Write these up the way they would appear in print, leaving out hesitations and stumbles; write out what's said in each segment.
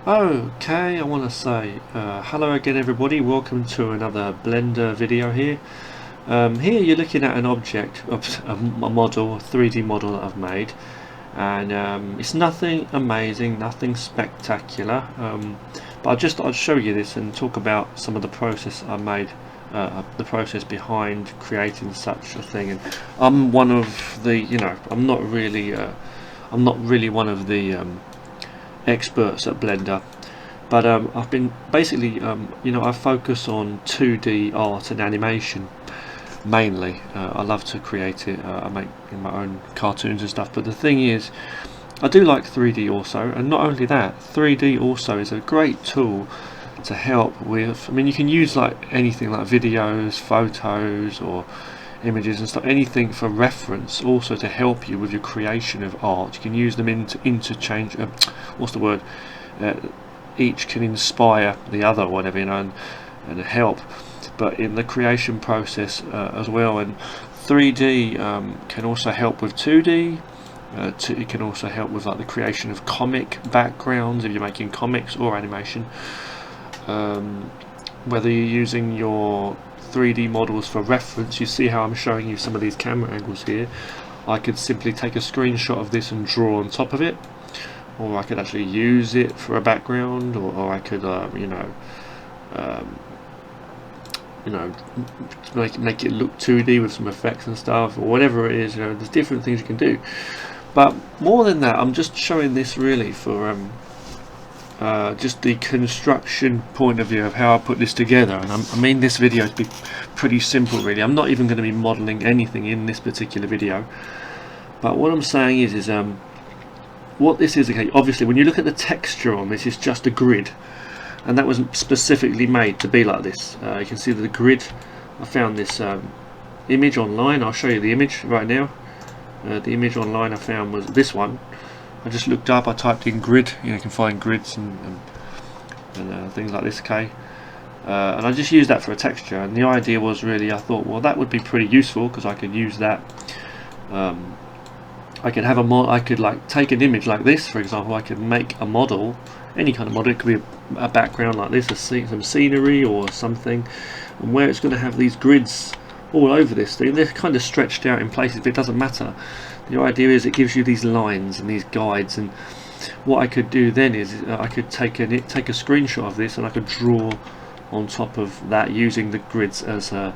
Okay, I want to say hello again everybody, welcome to another Blender video here. Here you're looking at an object, a model, a 3D model that I've made, and it's nothing amazing, nothing spectacular, but I'll show you this and talk about some of the process I made, the process behind creating such a thing. And I'm one of the, I'm not really one of the experts at Blender, but I've been basically I focus on 2D art and animation mainly. I love to create it. I make my own cartoons and stuff, but the thing is I do like 3D also, and not only that, 3D also is a great tool to help with, I mean, you can use like anything like videos, photos or images and stuff, anything for reference, also to help you with your creation of art. You can use them to interchange, what's the word, each can inspire the other or whatever, and help, but in the creation process as well. And 3D can also help with 2D. It can also help with like the creation of comic backgrounds if you're making comics or animation. Whether you're using your 3D models for reference, you see how I'm showing you some of these camera angles here. I could simply take a screenshot of this and draw on top of it, or I could actually use it for a background, or I could make it look 2D with some effects and stuff, or whatever it is. There's different things you can do, but more than that, I'm just showing this really for just the construction point of view of how I put this together. And I mean this video to be pretty simple really. I'm not even going to be modeling anything in this particular video, but what I'm saying is what this is, okay, obviously when you look at the texture on this, it's just a grid, and that was specifically made to be like this. You can see the grid. I found this image online. I'll show you the image right now. The image online I found was this one. I just looked up, I typed in grid, you can find grids and things like this, okay, and I just used that for a texture. And the idea was really, I thought, well, that would be pretty useful because I could use that. I could have I could like take an image like this, for example. I could make a model, any kind of model. It could be a background like this, some scenery or something, and where it's going to have these grids all over this thing. They're kind of stretched out in places, but it doesn't matter. The idea is it gives you these lines and these guides, and what I could do then is I could take a screenshot of this and I could draw on top of that using the grids as a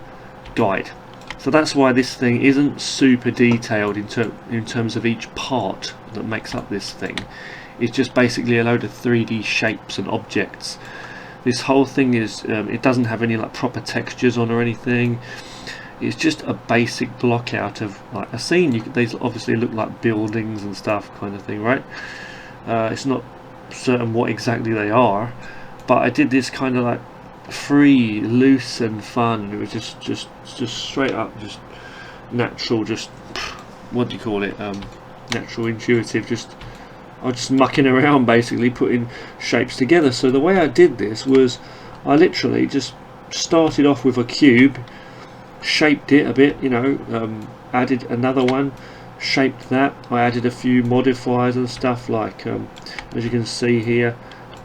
guide. So that's why this thing isn't super detailed in terms of each part that makes up this thing. It's just basically a load of 3D shapes and objects. This whole thing is it doesn't have any like proper textures on or anything. It's just a basic block out of like a scene. These obviously look like buildings and stuff, kind of thing, right? It's not certain what exactly they are, but I did this kind of like free, loose, and fun. It was just straight up, just natural. Just what do you call it? Natural, intuitive. I was just mucking around, basically putting shapes together. So the way I did this was, I literally just started off with a cube. Shaped it a bit, added another one, shaped that. I added a few modifiers and stuff, like as you can see here,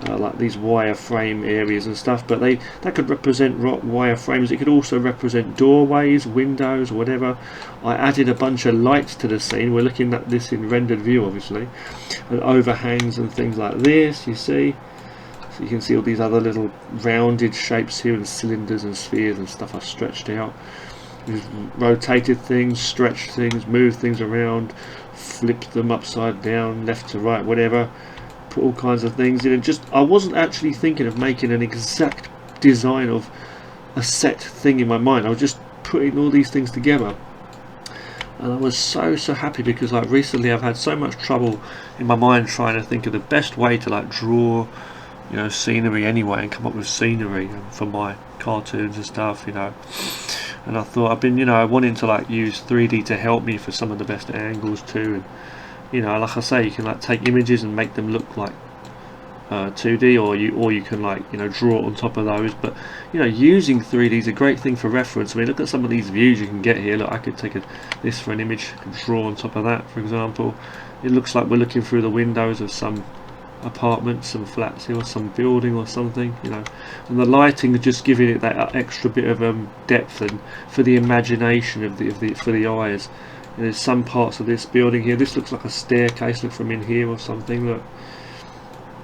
like these wireframe areas and stuff, but that could represent wireframes. It could also represent doorways, windows, whatever. I added a bunch of lights to the scene. We're looking at this in rendered view, obviously, and overhangs and things like this, you see. So you can see all these other little rounded shapes here, and cylinders and spheres and stuff I've stretched out. We've rotated things, stretched things, moved things around, flipped them upside down, left to right, whatever. Put all kinds of things in. And I wasn't actually thinking of making an exact design of a set thing in my mind. I was just putting all these things together. And I was so happy because like recently I've had so much trouble in my mind trying to think of the best way to like draw scenery anyway, and come up with scenery for my cartoons and stuff, and I thought I've been wanting to like use 3D to help me for some of the best angles too. And like I say, you can like take images and make them look like 2D, or you can like draw on top of those. But using 3D is a great thing for reference. I mean, look at some of these views you can get here. Look, I could take this for an image, I could draw on top of that, for example. It looks like we're looking through the windows of some apartments, some flats here, or some building or something, you know. And the lighting is just giving it that extra bit of depth and for the imagination of the for the eyes. And there's some parts of this building here. This looks like a staircase. Look from in here or something. Look,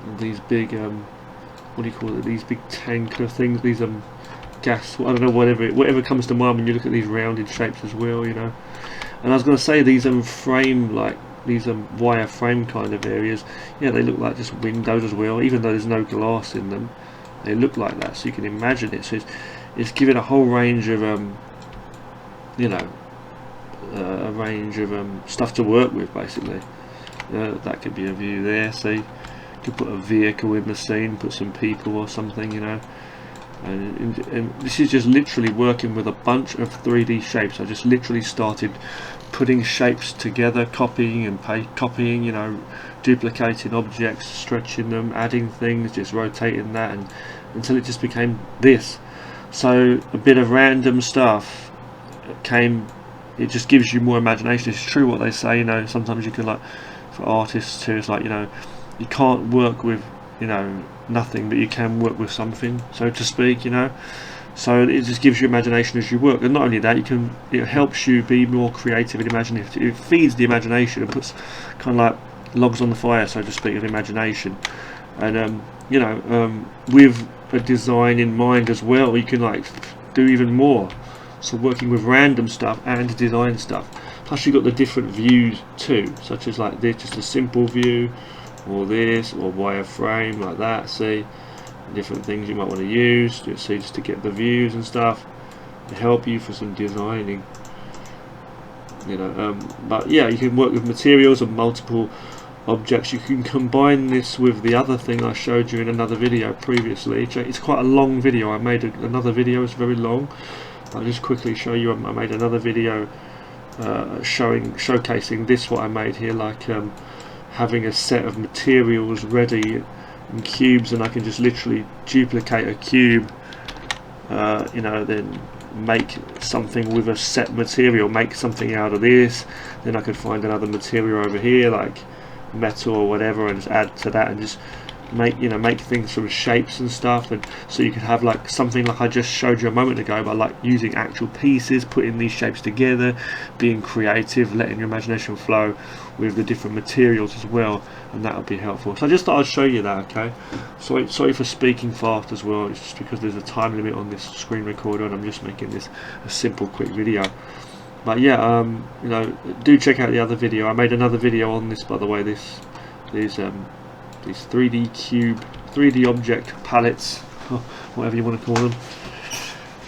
and these big what do you call it? These big tanker things. These gas. I don't know. Whatever comes to mind when you look at these rounded shapes as well. You know. And I was going to say these frame, like these wire frame kind of areas. Yeah, they look like just windows as well. Even though there's no glass in them, they look like that. So you can imagine it. So it's giving a whole range of you know. A range of stuff to work with, basically. That could be a view there. See, you could put a vehicle in the scene, put some people or something, you know. And this is just literally working with a bunch of 3D shapes. I just literally started putting shapes together, copying, you know, duplicating objects, stretching them, adding things, just rotating that, and until it just became this. So a bit of random stuff came. It just gives you more imagination. It's true what they say, you know, sometimes you can, like, for artists too, it's like, you know, you can't work with, you know, nothing, but you can work with something, so to speak, you know. So it just gives you imagination as you work. And not only that, it helps you be more creative and imaginative. It feeds the imagination and puts kind of like logs on the fire, so to speak, of imagination. And you know, with a design in mind as well, you can like do even more. So working with random stuff and design stuff. Plus you've got the different views too, such as like this, just a simple view, or this, or wireframe like that. See, different things you might want to use. Just to get the views and stuff to help you for some designing. You know, but yeah, you can work with materials and multiple objects. You can combine this with the other thing I showed you in another video previously. It's quite a long video. I made another video. It's very long. I'll just quickly show you. I made another video showcasing this, what I made here, like having a set of materials ready in cubes, and I can just literally duplicate a cube, you know, then make something with a set material, make something out of this. Then I could find another material over here, like metal or whatever, and just add to that, and just make things from shapes and stuff. And so you could have like something like I just showed you a moment ago, by like using actual pieces, putting these shapes together, being creative, letting your imagination flow with the different materials as well, and that would be helpful. So I just thought I'd show you that. Okay, sorry for speaking fast as well. It's just because there's a time limit on this screen recorder, and I'm just making this a simple quick video. But yeah, you know, do check out the other video. I made another video on this, by the way. These 3D cube, 3D object palettes, whatever you want to call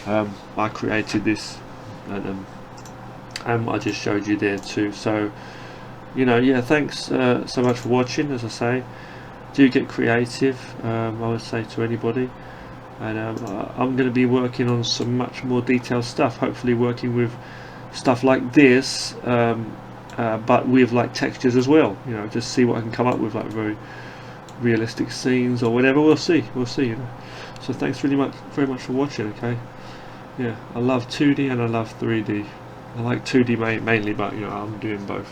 them. I created this, and I just showed you there too. So, you know, yeah, thanks so much for watching. As I say, do get creative. I would say to anybody, and I'm going to be working on some much more detailed stuff. Hopefully, working with stuff like this, but with like textures as well. You know, just see what I can come up with, like very realistic scenes or whatever. We'll see, you know. So thanks very much for watching. Okay, yeah, I love 2D and I love 3D. I like 2D mainly, but you know, I'm doing both.